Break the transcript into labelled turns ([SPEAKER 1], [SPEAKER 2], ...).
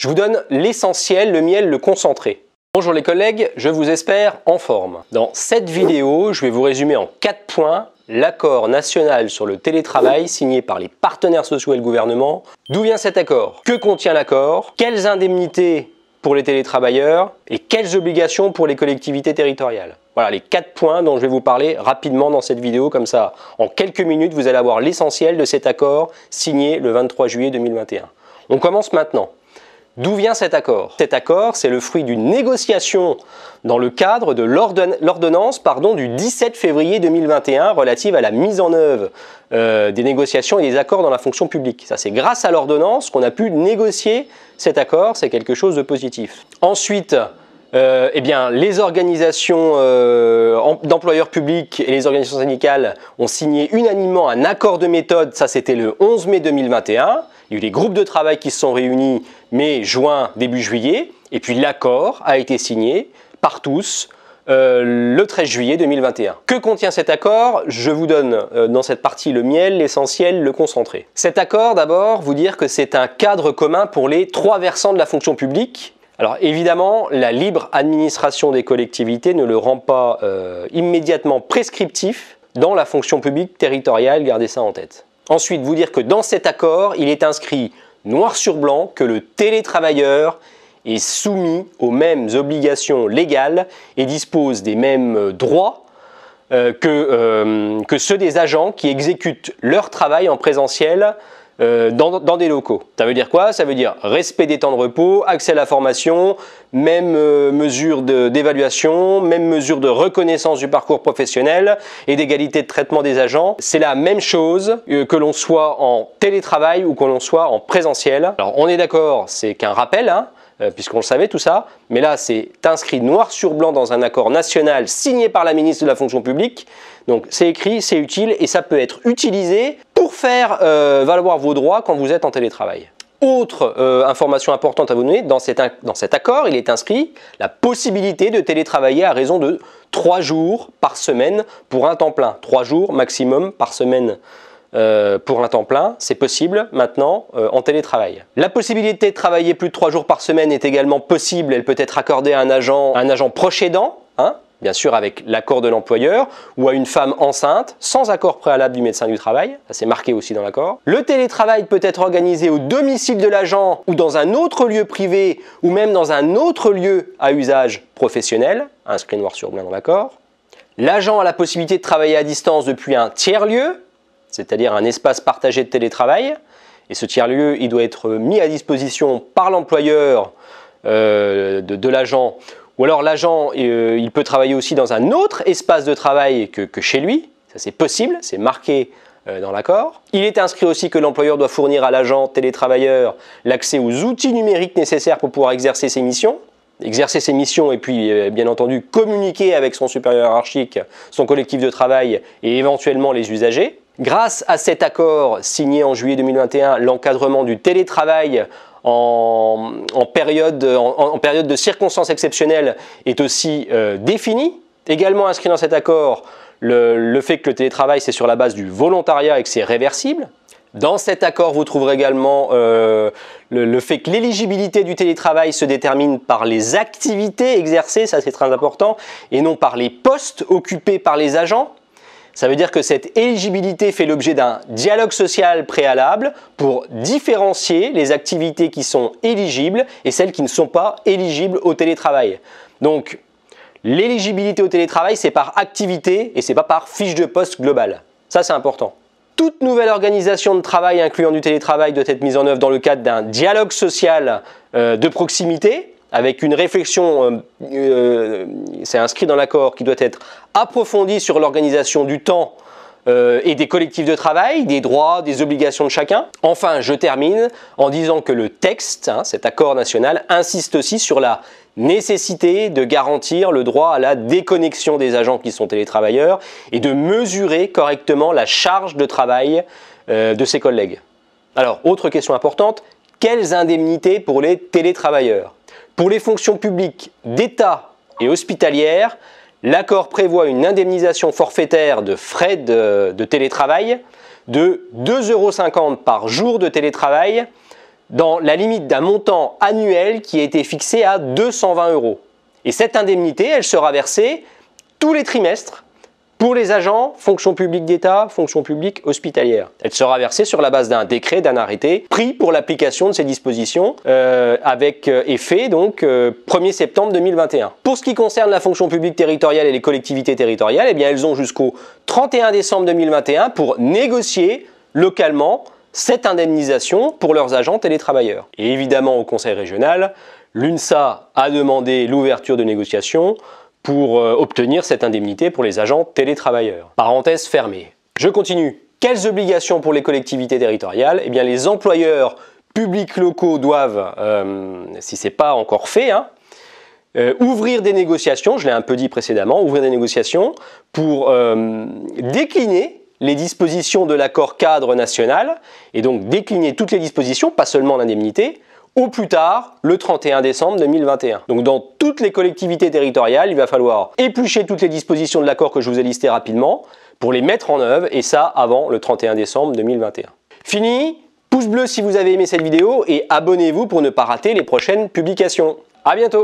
[SPEAKER 1] Je vous donne l'essentiel, le miel, le concentré. Bonjour les collègues, je vous espère en forme. Dans cette vidéo, je vais vous résumer en 4 points l'accord national sur le télétravail signé par les partenaires sociaux et le gouvernement. D'où vient cet accord? Que contient l'accord? Quelles indemnités pour les télétravailleurs et quelles obligations pour les collectivités territoriales? Voilà les 4 points dont je vais vous parler rapidement dans cette vidéo, comme ça en quelques minutes vous allez avoir l'essentiel de cet accord signé le 23 juillet 2021. On commence maintenant. D'où vient cet accord? Cet accord, c'est le fruit d'une négociation dans le cadre de l'ordonnance du 17 février 2021 relative à la mise en œuvre des négociations et des accords dans la fonction publique. Ça, c'est grâce à l'ordonnance qu'on a pu négocier cet accord, c'est quelque chose de positif. Ensuite, les organisations d'employeurs publics et les organisations syndicales ont signé unanimement un accord de méthode, ça c'était le 11 mai 2021. Il y a eu les groupes de travail qui se sont réunis mai, juin, début juillet, et puis l'accord a été signé par tous le 13 juillet 2021. Que contient cet accord? Je vous donne dans cette partie le miel, l'essentiel, le concentré. Cet accord, d'abord, vous dire que c'est un cadre commun pour les 3 versants de la fonction publique. Alors évidemment, la libre administration des collectivités ne le rend pas immédiatement prescriptif dans la fonction publique territoriale, gardez ça en tête. Ensuite, vous dire que dans cet accord, il est inscrit noir sur blanc que le télétravailleur est soumis aux mêmes obligations légales et dispose des mêmes droits que ceux des agents qui exécutent leur travail en présentiel dans des locaux. Ça veut dire quoi? Ça veut dire respect des temps de repos, accès à la formation, même mesure d'évaluation, même mesure de reconnaissance du parcours professionnel et d'égalité de traitement des agents. C'est la même chose que l'on soit en télétravail ou que l'on soit en présentiel. Alors on est d'accord, c'est qu'un rappel, puisqu'on le savait tout ça, mais là c'est inscrit noir sur blanc dans un accord national signé par la ministre de la fonction publique. Donc c'est écrit, c'est utile et ça peut être utilisé pour faire valoir vos droits quand vous êtes en télétravail. Autre information importante à vous donner, dans cet accord, il est inscrit la possibilité de télétravailler à raison de 3 jours par semaine pour un temps plein. 3 jours maximum par semaine pour un temps plein, c'est possible maintenant en télétravail. La possibilité de travailler plus de 3 jours par semaine est également possible, elle peut être accordée à un agent proche aidant, bien sûr avec l'accord de l'employeur, ou à une femme enceinte, sans accord préalable du médecin du travail, ça c'est marqué aussi dans l'accord. Le télétravail peut être organisé au domicile de l'agent ou dans un autre lieu privé, ou même dans un autre lieu à usage professionnel, inscrit noir sur blanc dans l'accord. L'agent a la possibilité de travailler à distance depuis un tiers-lieu, c'est-à-dire un espace partagé de télétravail, et ce tiers-lieu, il doit être mis à disposition par l'employeur de l'agent, ou alors l'agent, il peut travailler aussi dans un autre espace de travail que chez lui, ça c'est possible, c'est marqué dans l'accord. Il est inscrit aussi que l'employeur doit fournir à l'agent télétravailleur l'accès aux outils numériques nécessaires pour pouvoir exercer ses missions. Et puis bien entendu communiquer avec son supérieur hiérarchique, son collectif de travail et éventuellement les usagers. Grâce à cet accord signé en juillet 2021, l'encadrement du télétravail en période de circonstances exceptionnelles est aussi défini. Également inscrit dans cet accord le fait que le télétravail c'est sur la base du volontariat et que c'est réversible. Dans cet accord, vous trouverez également le fait que l'éligibilité du télétravail se détermine par les activités exercées, ça c'est très important, et non par les postes occupés par les agents. Ça veut dire que cette éligibilité fait l'objet d'un dialogue social préalable pour différencier les activités qui sont éligibles et celles qui ne sont pas éligibles au télétravail. Donc, l'éligibilité au télétravail, c'est par activité et c'est pas par fiche de poste globale. Ça, c'est important. Toute nouvelle organisation de travail incluant du télétravail doit être mise en œuvre dans le cadre d'un dialogue social de proximité, avec une réflexion, c'est inscrit dans l'accord, qui doit être approfondie sur l'organisation du temps et des collectifs de travail, des droits, des obligations de chacun. Enfin, je termine en disant que le texte, cet accord national, insiste aussi sur la nécessité de garantir le droit à la déconnexion des agents qui sont télétravailleurs et de mesurer correctement la charge de travail de ses collègues. Alors, autre question importante, quelles indemnités pour les télétravailleurs? Pour les fonctions publiques d'État et hospitalières, l'accord prévoit une indemnisation forfaitaire de frais de télétravail de 2,50 € par jour de télétravail dans la limite d'un montant annuel qui a été fixé à 220 €. Et cette indemnité, elle sera versée tous les trimestres pour les agents, fonction publique d'État, fonction publique hospitalière. Elle sera versée sur la base d'un décret, d'un arrêté pris pour l'application de ces dispositions avec effet donc 1er septembre 2021. Pour ce qui concerne la fonction publique territoriale et les collectivités territoriales, eh bien elles ont jusqu'au 31 décembre 2021 pour négocier localement cette indemnisation pour leurs agents télétravailleurs. Et évidemment au Conseil régional, l'UNSA a demandé l'ouverture de négociations pour obtenir cette indemnité pour les agents télétravailleurs. Parenthèse fermée. Je continue. Quelles obligations pour les collectivités territoriales? Eh bien, les employeurs publics locaux doivent, si ce n'est pas encore fait, ouvrir des négociations, je l'ai un peu dit précédemment, ouvrir des négociations pour décliner les dispositions de l'accord cadre national, et donc décliner toutes les dispositions, pas seulement l'indemnité, au plus tard le 31 décembre 2021. Donc dans toutes les collectivités territoriales, il va falloir éplucher toutes les dispositions de l'accord que je vous ai listées rapidement pour les mettre en œuvre, et ça avant le 31 décembre 2021. Fini, pouce bleu si vous avez aimé cette vidéo et abonnez-vous pour ne pas rater les prochaines publications. À bientôt!